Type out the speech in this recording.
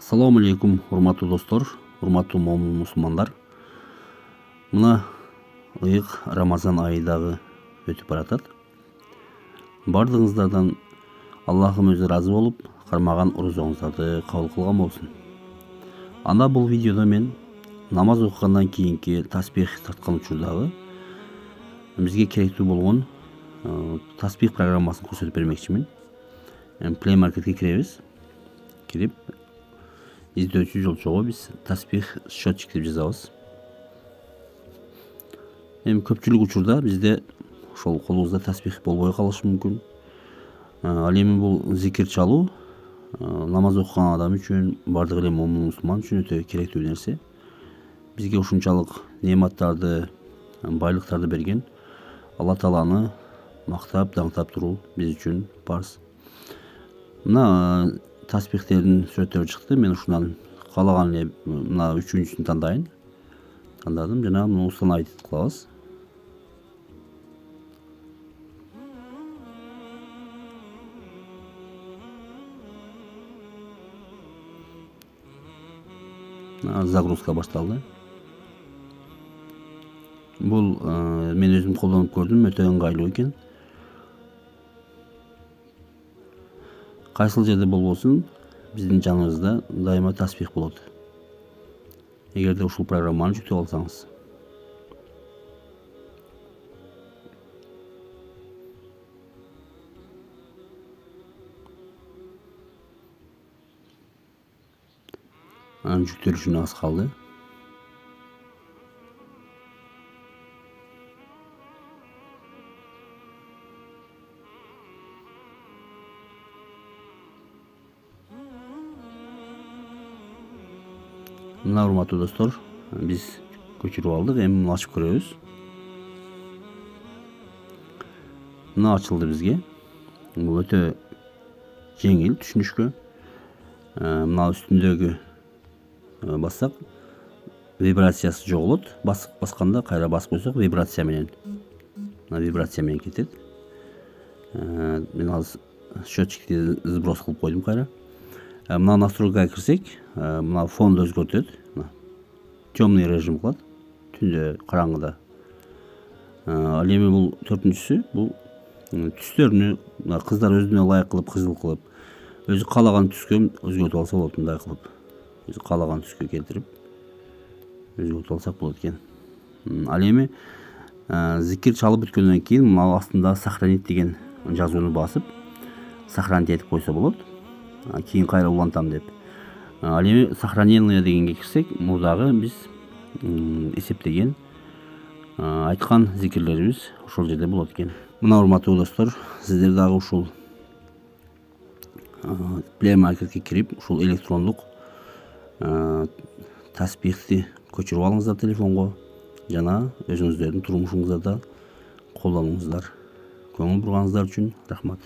Assalamu алейкум, урматтуу достор, урматтуу момун мусулмандар. Мына ыйык Рамазан айы дагы өтүп баратат. Бардыгыңыздардан Аллахым өзү разы болуп, кармаган орозоңуздарды кабыл кылган болсун. Анда бул видеодо мен намаз окугандан кийинки таспих тарткан учурдагы бизге керектүү болгон таспих программасын көрсөтүп бермекчимин. Play Market'e киребиз. Кирип издөөчү жолчого биз таспих счетчик деп жазабыз. Көпчүлүк учурда бизде ошол колубузда таспих болбой калышы мүмкүн. Ал эми бул зикир чалуу намаз окуган адам үчүн, бардык эле момун мусулман үчүн өтө керектүү нерсе. Бизге ушунчалык неаматтарды, байлыктарды берген Алла Тааланы мактап, даңктап туруу биз үчүн парз. Мына таспихтердин сүрөттөрү чыкты. Мен ушундан каалаган эле мына үчүнчүсүн тандайын. Тандадым. Жана муну установить кылабыз. Загрузка башталды. Бул мен өзүм колдонуп көрдүм, өтө ыңгайлуу экен. Кайсыл жерде болбосун, биздин жаныбызда дайыма таспих болот. Эгерде ушул программаны жүктөп алсаңыз. Жүктөлүшүнө аз калды. Мына урматтуу достор, биз көчүрүп алдык. Эми муну ачып көрөбүз. Мына ачылды бизге. Бул өтө жеңил түшүнүшкө. Мына үстүндөгү бассак, вибрациясы жоголот. Басканда кайра басып койсок, вибрация менен. Мына вибрация менен кетет. Мен азыр счетчикти сброс кылып койдум кайра. Мына настройкага кирсек, мына фонду өзгөртөт. Темный режим кылат. Түндө караңгыда. Ал эми бул төртүнчүсү, бул түстөрүнү кыздар өзүнө ылайык кылып, кызыл кылып, өзү каалаган түскө өзгөртүп алса болот, мындай кылып. Өзү каалаган түскө келтирип өзгөртүп алсак болот экен. Ал эми зикир чалып бүткөндөн кийин мына астында сохранить деген жазууну басып, сохранить этип койсо болот. Кийин кайра улантам деп. Ал эми сохранение дегенге кирсек, мурдагы биз эсептеген айткан зикирлерибиз ошол жерде болот экен. Мына урматтуу достор, сиздер дагы ушул Play Market'ке кирип, ушул электрондук таспихти көчүрүп алыңыздар телефонго жана өзүңүздөрдүн турмушуңузда колдонуңуздар. Көңүл бурганыңыздар үчүн рахмат.